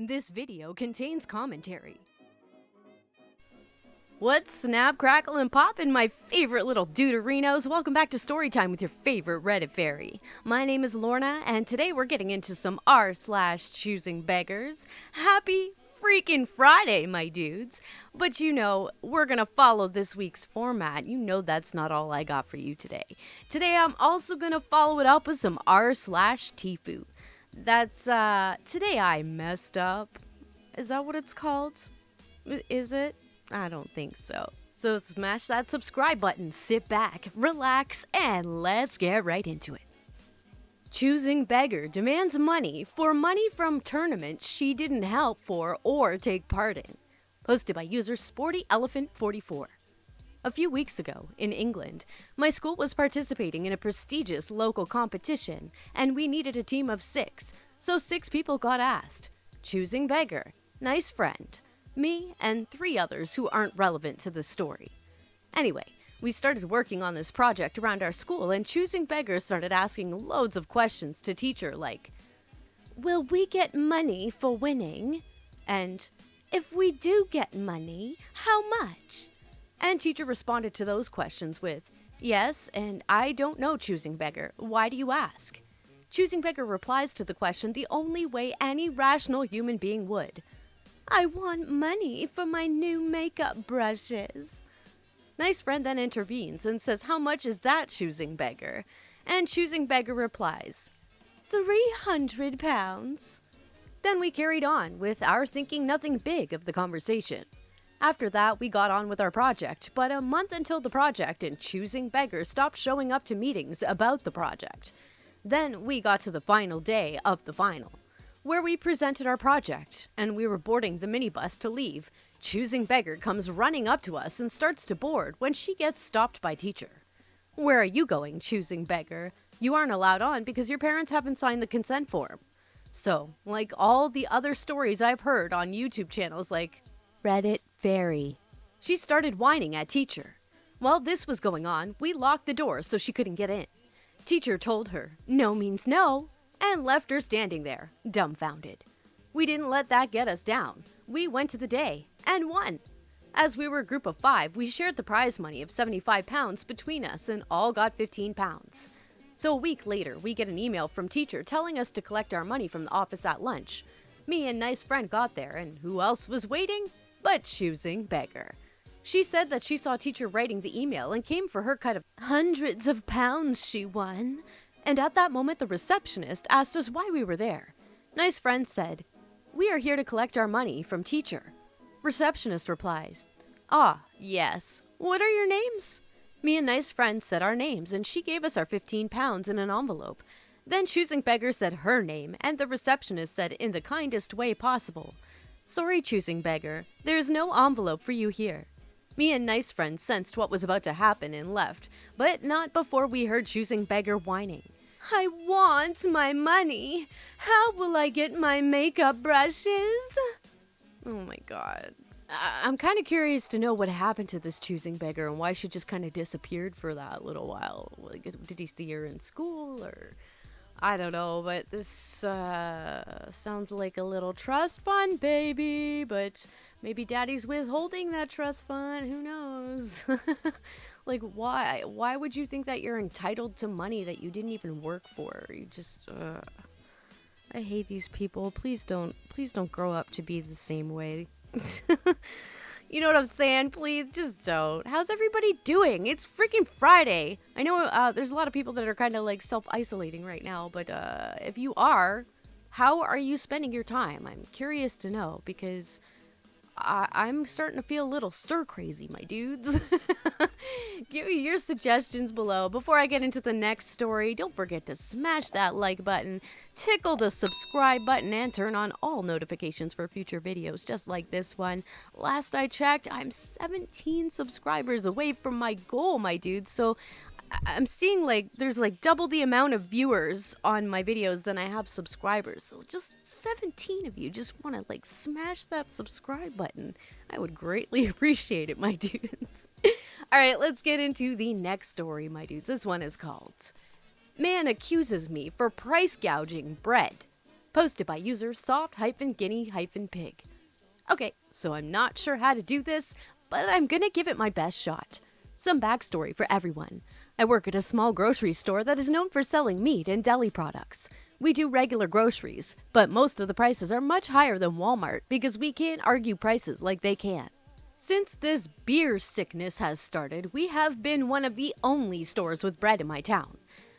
This video contains commentary. What's snap, crackle, and poppin', my favorite little deuterinos? Welcome back to Storytime with your favorite Reddit fairy. My name is Lorna, and today we're getting into some r/ChoosingBeggars. Happy freaking Friday, my dudes. But you know, we're gonna follow this week's format. You know that's not all I got for you today. Today I'm also gonna follow it up with some r/Tfue. That's, today I messed up. Is that what it's called? Is it? I don't think so. So smash that subscribe button, sit back, relax, and let's get right into it. Choosing Beggar demands money from tournament she didn't help for or take part in. Posted by user SportyElephant44. A few weeks ago, in England, my school was participating in a prestigious local competition, and we needed a team of 6, so 6 people got asked. Choosing Beggar, nice friend, me, and 3 others who aren't relevant to the story. Anyway, we started working on this project around our school, and Choosing Beggar started asking loads of questions to teacher like, will we get money for winning? And, if we do get money, how much? And teacher responded to those questions with, yes, and I don't know, Choosing Beggar. Why do you ask? Choosing Beggar replies to the question the only way any rational human being would. I want money for my new makeup brushes. Nice friend then intervenes and says, how much is that, Choosing Beggar? And Choosing Beggar replies, £300. Then we carried on with our thinking nothing big of the conversation. After that, we got on with our project, but a month until the project, and Choosing Beggar stopped showing up to meetings about the project. Then we got to the final day of the final, where we presented our project, and we were boarding the minibus to leave. Choosing Beggar comes running up to us and starts to board when she gets stopped by teacher. Where are you going, Choosing Beggar? You aren't allowed on because your parents haven't signed the consent form. So, like all the other stories I've heard on YouTube channels like Reddit Fairy, she started whining at teacher. While this was going on, we locked the door so she couldn't get in. Teacher told her, no means no, and left her standing there, dumbfounded. We didn't let that get us down. We went to the day, and won. As we were a group of 5, we shared the prize money of £75 between us and all got £15. So a week later, we get an email from teacher telling us to collect our money from the office at lunch. Me and nice friend got there, and who else was waiting but Choosing Beggar. She said that she saw teacher writing the email and came for her cut of hundreds of pounds she won. And at that moment, the receptionist asked us why we were there. Nice friend said, we are here to collect our money from teacher. Receptionist replies, ah, yes. What are your names? Me and nice friend said our names, and she gave us our £15 in an envelope. Then Choosing Beggar said her name, and the receptionist said in the kindest way possible, sorry, Choosing Beggar, there's no envelope for you here. Me and nice friend sensed what was about to happen and left, but not before we heard Choosing Beggar whining. I want my money. How will I get my makeup brushes? Oh my god. I'm kind of curious to know what happened to this Choosing Beggar and why she just kind of disappeared for that little while. Like, did he see her in school or... I don't know, but this sounds like a little trust fund, baby. But maybe daddy's withholding that trust fund. Who knows? Like, why? Why would you think that you're entitled to money that you didn't even work for? You just, I hate these people. Please don't grow up to be the same way. You know what I'm saying? Please, just don't. How's everybody doing? It's freaking Friday. I know there's a lot of people that are kind of like self-isolating right now, but if you are, how are you spending your time? I'm curious to know because I'm starting to feel a little stir-crazy, my dudes. Give me your suggestions below. Before I get into the next story, don't forget to smash that like button, tickle the subscribe button, and turn on all notifications for future videos just like this one. Last I checked, I'm 17 subscribers away from my goal, my dudes, so I'm seeing like there's like double the amount of viewers on my videos than I have subscribers. So just 17 of you just want to like smash that subscribe button. I would greatly appreciate it, my dudes. All right, let's get into the next story, my dudes. This one is called Man Accuses Me for Price Gouging Bread. Posted by user soft-guinea-pig. Okay, so I'm not sure how to do this, but I'm gonna give it my best shot. Some backstory for everyone. I work at a small grocery store that is known for selling meat and deli products. We do regular groceries, but most of the prices are much higher than Walmart because we can't argue prices like they can. Since this beer sickness has started, we have been one of the only stores with bread in my town.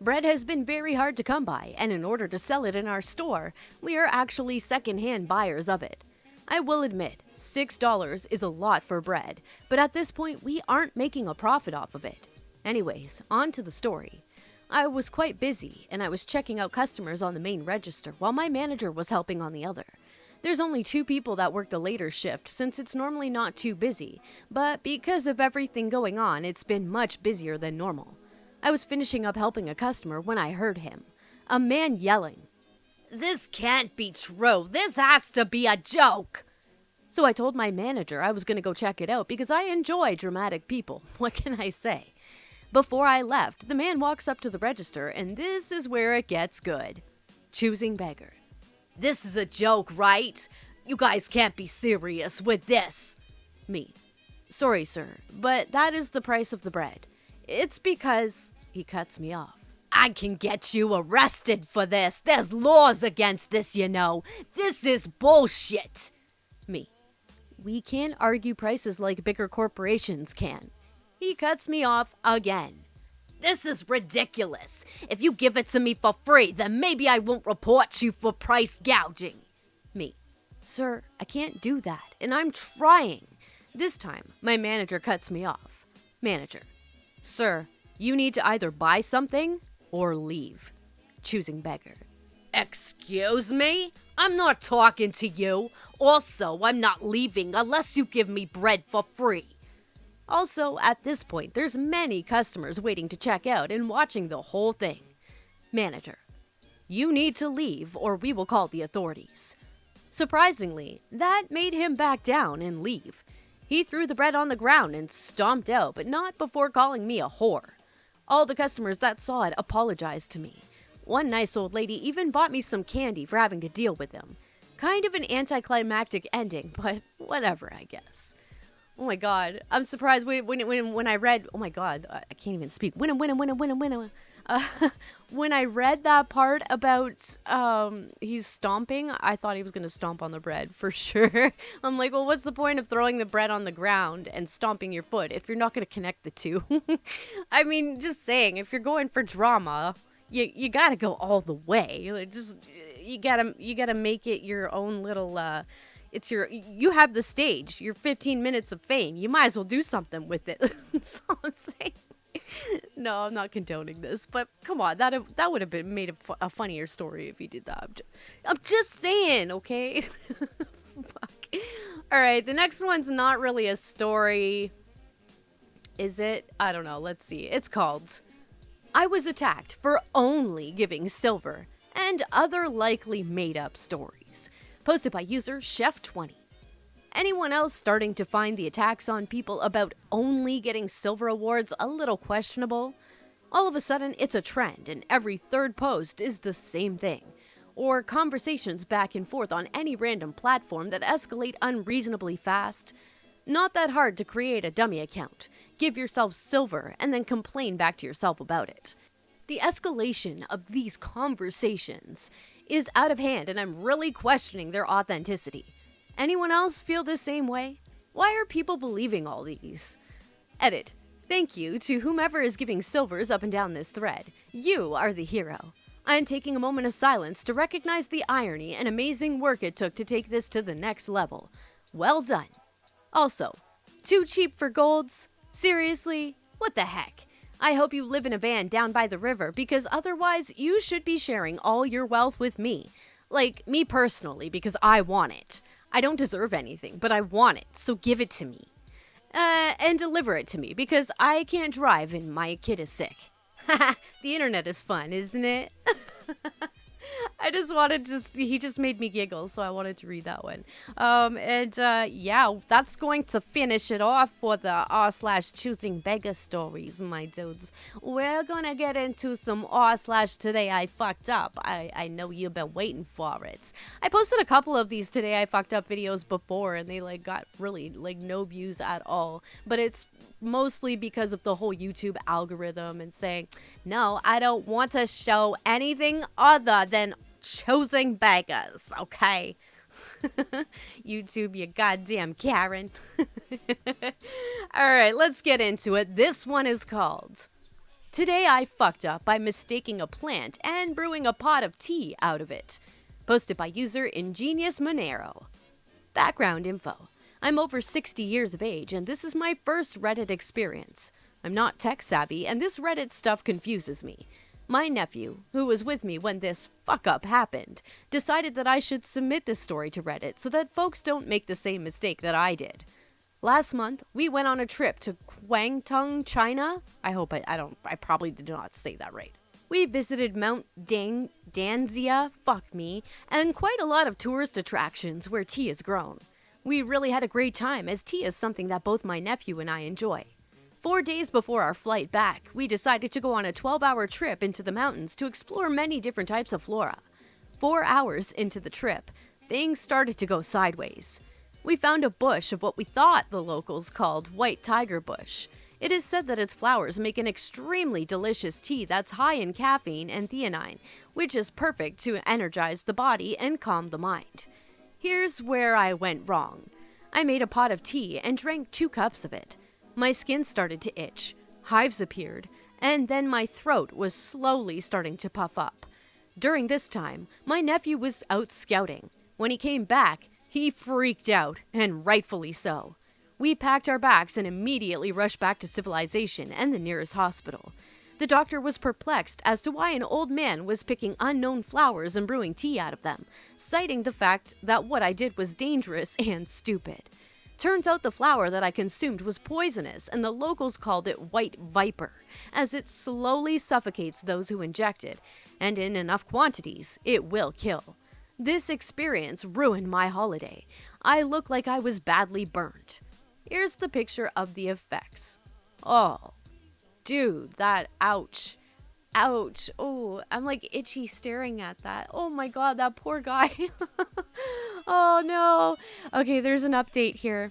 Bread has been very hard to come by, and in order to sell it in our store, we are actually second-hand buyers of it. I will admit, $6 is a lot for bread, but at this point we aren't making a profit off of it. Anyways, on to the story. I was quite busy, and I was checking out customers on the main register while my manager was helping on the other. There's only 2 people that work the later shift since it's normally not too busy, but because of everything going on, it's been much busier than normal. I was finishing up helping a customer when I heard him. A man yelling, "This can't be true. This has to be a joke." So I told my manager I was going to go check it out because I enjoy dramatic people. What can I say? Before I left, the man walks up to the register, and this is where it gets good. Choosing beggar. "This is a joke, right? You guys can't be serious with this." Me. "Sorry, sir, but that is the price of the bread. It's because..." He cuts me off. "I can get you arrested for this. There's laws against this, you know. This is bullshit." Me. "We can't argue prices like bigger corporations can." He cuts me off again. "This is ridiculous. If you give it to me for free, then maybe I won't report you for price gouging." Me. "Sir, I can't do that, and I'm trying." This time, my manager cuts me off. Manager. "Sir, you need to either buy something or leave." Choosing beggar. "Excuse me? I'm not talking to you. Also, I'm not leaving unless you give me bread for free." Also, at this point, there's many customers waiting to check out and watching the whole thing. Manager. "You need to leave or we will call the authorities." Surprisingly, that made him back down and leave. He threw the bread on the ground and stomped out, but not before calling me a whore. All the customers that saw it apologized to me. One nice old lady even bought me some candy for having to deal with him. Kind of an anticlimactic ending, but whatever, I guess. Oh my god, I'm surprised when I read, oh my god, I can't even speak. When I read that part about he's stomping, I thought he was going to stomp on the bread for sure. I'm like, well, what's the point of throwing the bread on the ground and stomping your foot if you're not going to connect the two? I mean, just saying, if you're going for drama, you got to go all the way. Like, just you got to make it your own little you have the stage, your 15 minutes of fame. You might as well do something with it. That's all I'm saying. No, I'm not condoning this, but come on, that would have been made a funnier story if he did that. I'm just saying, okay? Fuck. All right, the next one's not really a story. Is it? I don't know. Let's see. It's called "I Was Attacked for Only Giving Silver and Other Likely Made-Up Stories." Posted by user Chef20. Anyone else starting to find the attacks on people about only getting silver awards a little questionable? All of a sudden, it's a trend, and every third post is the same thing. Or conversations back and forth on any random platform that escalate unreasonably fast. Not that hard to create a dummy account, give yourself silver, and then complain back to yourself about it. The escalation of these conversations is out of hand, and I'm really questioning their authenticity. Anyone else feel the same way? Why are people believing all these? Edit. Thank you to whomever is giving silvers up and down this thread. You are the hero. I am taking a moment of silence to recognize the irony and amazing work it took to take this to the next level. Well done. Also, too cheap for golds? Seriously? What the heck? I hope you live in a van down by the river because otherwise you should be sharing all your wealth with me. Like, me personally, because I want it. I don't deserve anything, but I want it, so give it to me. And deliver it to me because I can't drive and my kid is sick. Haha, the internet is fun, isn't it? I just wanted to see, he just made me giggle, so I wanted to read that one. Yeah, that's going to finish it off for the r/choosing beggar stories, my dudes. We're gonna get into some r/today I fucked up. I know you've been waiting for it. I posted a couple of these today I fucked up videos before, and they like got really like no views at all. But it's mostly because of the whole YouTube algorithm and saying, no, I don't want to show anything other than choosing beggars, okay? YouTube, you goddamn Karen. Alright, let's get into it. This one is called Today I Fucked Up by Mistaking a Plant and Brewing a Pot of Tea Out of It. Posted by user Ingenious Monero. Background info. I'm over 60 years of age, and this is my first Reddit experience. I'm not tech savvy, and this Reddit stuff confuses me. My nephew, who was with me when this fuck-up happened, decided that I should submit this story to Reddit so that folks don't make the same mistake that I did. Last month, we went on a trip to Guangdong, China. I probably did not say that right. We visited Mount Danzia, fuck me, and quite a lot of tourist attractions where tea is grown. We really had a great time, as tea is something that both my nephew and I enjoy. 4 days before our flight back, we decided to go on a 12-hour trip into the mountains to explore many different types of flora. 4 hours into the trip, things started to go sideways. We found a bush of what we thought the locals called white tiger bush. It is said that its flowers make an extremely delicious tea that's high in caffeine and theanine, which is perfect to energize the body and calm the mind. Here's where I went wrong. I made a pot of tea and drank 2 cups of it. My skin started to itch, hives appeared, and then my throat was slowly starting to puff up. During this time, my nephew was out scouting. When he came back, he freaked out, and rightfully so. We packed our bags and immediately rushed back to civilization and the nearest hospital. The doctor was perplexed as to why an old man was picking unknown flowers and brewing tea out of them, citing the fact that what I did was dangerous and stupid. Turns out the flower that I consumed was poisonous, and the locals called it white viper, as it slowly suffocates those who ingest it, and in enough quantities, it will kill. This experience ruined my holiday. I look like I was badly burned. Here's the picture of the effects. Oh. Dude, that ouch. Ouch. Oh, I'm like itchy staring at that. Oh my god, that poor guy. Oh no. Okay, there's an update here.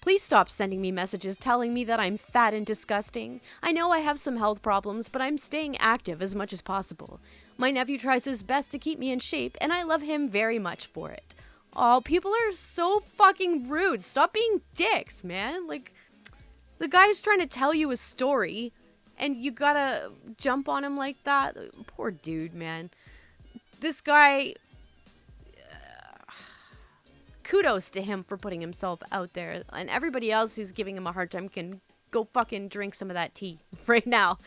Please stop sending me messages telling me that I'm fat and disgusting. I know I have some health problems, but I'm staying active as much as possible. My nephew tries his best to keep me in shape, and I love him very much for it. Oh, people are so fucking rude. Stop being dicks, man. Like, the guy's trying to tell you a story, and you gotta jump on him like that. Poor dude, man. This guy, kudos to him for putting himself out there. And everybody else who's giving him a hard time can go fucking drink some of that tea right now.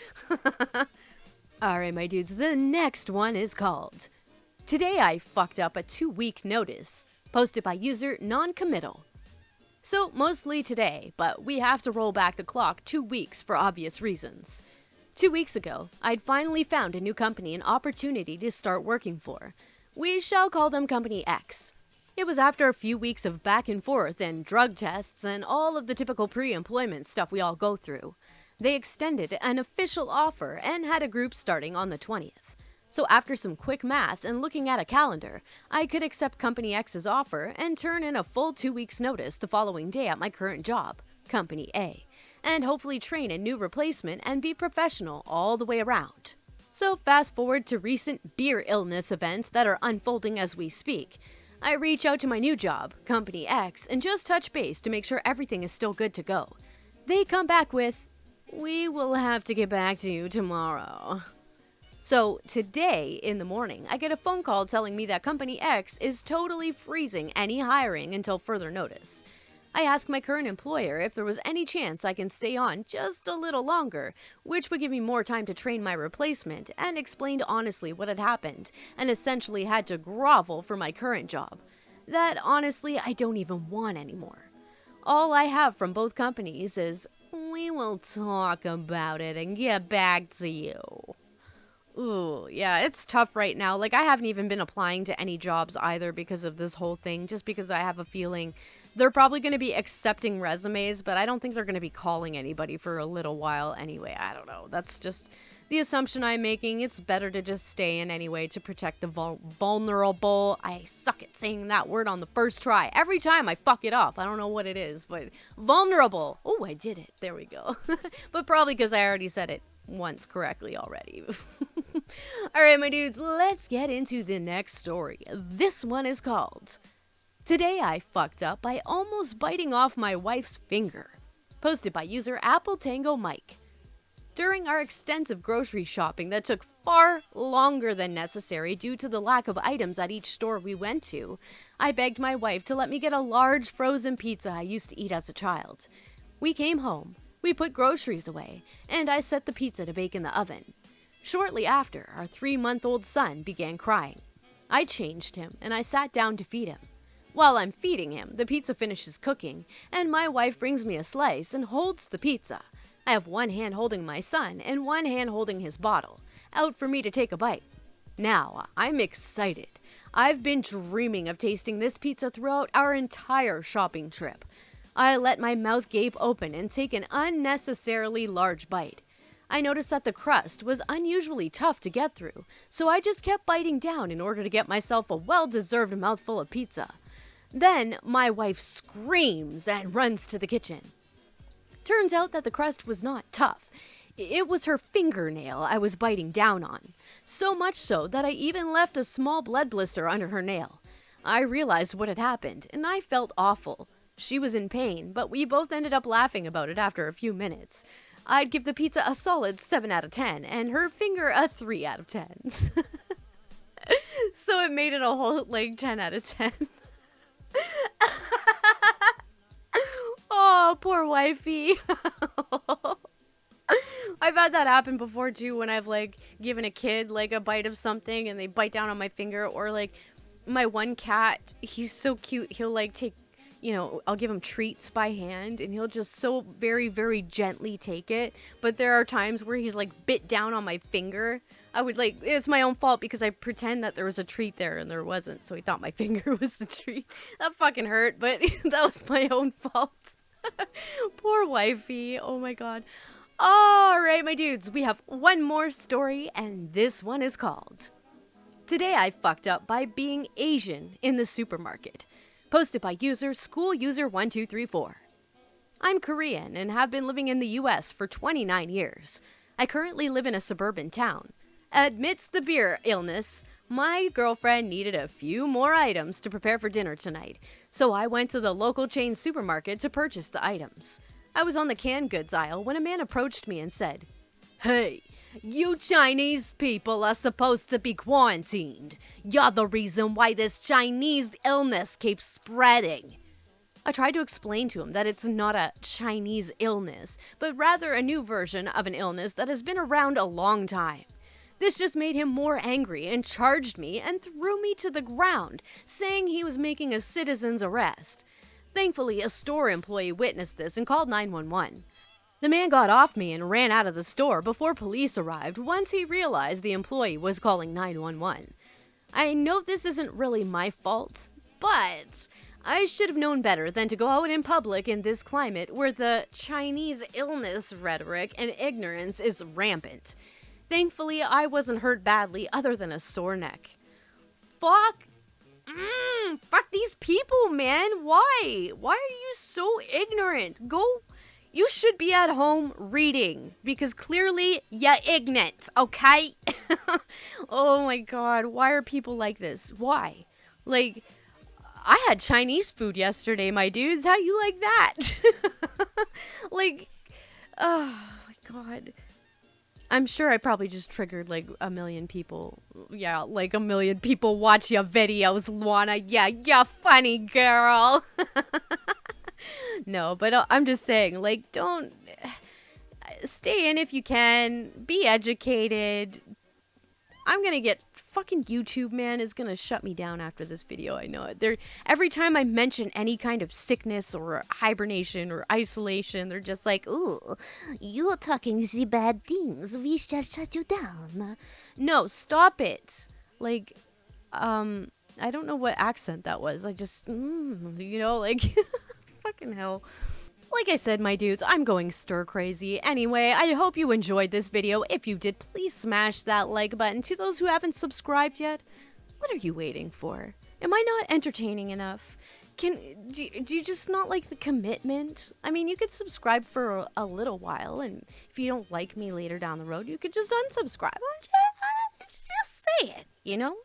Alright, my dudes, the next one is called Today I Fucked Up a 2-Week Notice. Posted by user Non-Committal. So, mostly today, but we have to roll back the clock 2 weeks for obvious reasons. 2 weeks ago, I'd finally found a new company and opportunity to start working for. We shall call them Company X. It was after a few weeks of back and forth and drug tests and all of the typical pre-employment stuff we all go through. They extended an official offer and had a group starting on the 20th. So after some quick math and looking at a calendar, I could accept Company X's offer and turn in a full 2 weeks notice the following day at my current job, Company A, and hopefully train a new replacement and be professional all the way around. So fast forward to recent beer illness events that are unfolding as we speak. I reach out to my new job, Company X, and just touch base to make sure everything is still good to go. They come back with, "We will have to get back to you tomorrow." So today in the morning, I get a phone call telling me that Company X is totally freezing any hiring until further notice. I ask my current employer if there was any chance I can stay on just a little longer, which would give me more time to train my replacement, and explained honestly what had happened, and essentially had to grovel for my current job. That honestly I don't even want anymore. All I have from both companies is, "We will talk about it and get back to you." Ooh, yeah, it's tough right now. Like, I haven't even been applying to any jobs either because of this whole thing, just because I have a feeling they're probably going to be accepting resumes, but I don't think they're going to be calling anybody for a little while anyway. I don't know. That's just the assumption I'm making. It's better to just stay in anyway to protect the vulnerable. I suck at saying that word on the first try. Every time I fuck it up. I don't know what it is, but vulnerable. Oh, I did it. There we go. But probably because I already said it once correctly already. All right, my dudes, let's get into the next story. This one is called Today I Fucked Up by Almost Biting Off My Wife's Finger. Posted by user Apple Tango Mike. During our extensive grocery shopping that took far longer than necessary due to the lack of items at each store we went to, I begged my wife to let me get a large frozen pizza I used to eat as a child. We came home, we put groceries away, and I set the pizza to bake in the oven. Shortly after, our 3-month-old son began crying. I changed him, and I sat down to feed him. While I'm feeding him, the pizza finishes cooking, and my wife brings me a slice and holds the pizza. I have one hand holding my son and one hand holding his bottle, out for me to take a bite. Now, I'm excited. I've been dreaming of tasting this pizza throughout our entire shopping trip. I let my mouth gape open and take an unnecessarily large bite. I noticed that the crust was unusually tough to get through, so I just kept biting down in order to get myself a well-deserved mouthful of pizza. Then, my wife screams and runs to the kitchen. Turns out that the crust was not tough. It was her fingernail I was biting down on. So much so that I even left a small blood blister under her nail. I realized what had happened, and I felt awful. She was in pain, but we both ended up laughing about it after a few minutes. I'd give the pizza a solid 7 out of 10, and her finger a 3 out of 10. So it made it a whole, 10 out of 10. Oh, poor wifey. I've had that happen before too when I've given a kid a bite of something and they bite down on my finger, or my one cat, he's so cute. He'll take, I'll give him treats by hand and he'll just so very, very gently take it. But there are times where he's bit down on my finger. I would it's my own fault because I pretend that there was a treat there and there wasn't. So he thought my finger was the treat. That fucking hurt, but that was my own fault. Poor wifey. Oh my god. All right, my dudes, we have one more story, and this one is called Today I Fucked Up by Being Asian in the Supermarket. Posted by user SchoolUser1234. I'm Korean and have been living in the US for 29 years. I currently live in a suburban town. Amidst the beer illness, my girlfriend needed a few more items to prepare for dinner tonight, so I went to the local chain supermarket to purchase the items. I was on the canned goods aisle when a man approached me and said, "Hey, you Chinese people are supposed to be quarantined. You're the reason why this Chinese illness keeps spreading." I tried to explain to him that it's not a Chinese illness, but rather a new version of an illness that has been around a long time. This just made him more angry and charged me and threw me to the ground, saying he was making a citizen's arrest. Thankfully, a store employee witnessed this and called 911. The man got off me and ran out of the store before police arrived once he realized the employee was calling 911. I know this isn't really my fault, but I should have known better than to go out in public in this climate where the Chinese illness rhetoric and ignorance is rampant. Thankfully, I wasn't hurt badly other than a sore neck. Fuck these people, man. Why? Why are you so ignorant? You should be at home reading, because clearly you're ignorant, okay? Oh my god, why are people like this? Why? I had Chinese food yesterday, my dudes. How do you like that? Oh my god. I'm sure I probably just triggered a million people. Yeah, a million people watch your videos, Luana. Yeah, you're funny, girl. No, but I'm just saying, don't stay in if you can. Be educated. I'm gonna get fucking YouTube, man, is gonna shut me down after this video. I know it. Every time I mention any kind of sickness or hibernation or isolation, they're just like, "Ooh, you're talking the bad things. We shall shut you down." No, stop it. Like, I don't know what accent that was. I just, like, fucking hell. Like I said, my dudes, I'm going stir crazy. Anyway, I hope you enjoyed this video. If you did, please smash that like button. To those who haven't subscribed yet, what are you waiting for? Am I not entertaining enough? Do you just not like the commitment? I mean, you could subscribe for a little while, and if you don't like me later down the road, you could just unsubscribe. Just say it, you know?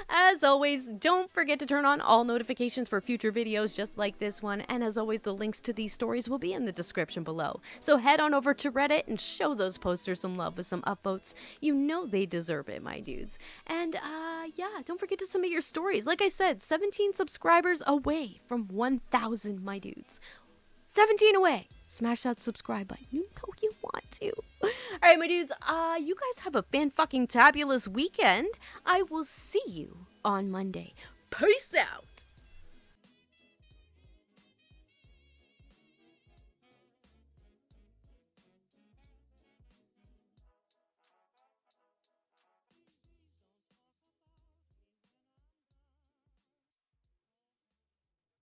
As always, don't forget to turn on all notifications for future videos just like this one, and as always, the links to these stories will be in the description below. So head on over to Reddit and show those posters some love with some upvotes. You know they deserve it, my dudes. And yeah, don't forget to submit your stories. Like I said, 17 subscribers away from 1,000, my dudes. 17 away. Smash that subscribe button. You know you want to. Alright, my dudes, you guys have a fan-fucking-tabulous weekend. I will see you on Monday. Peace out.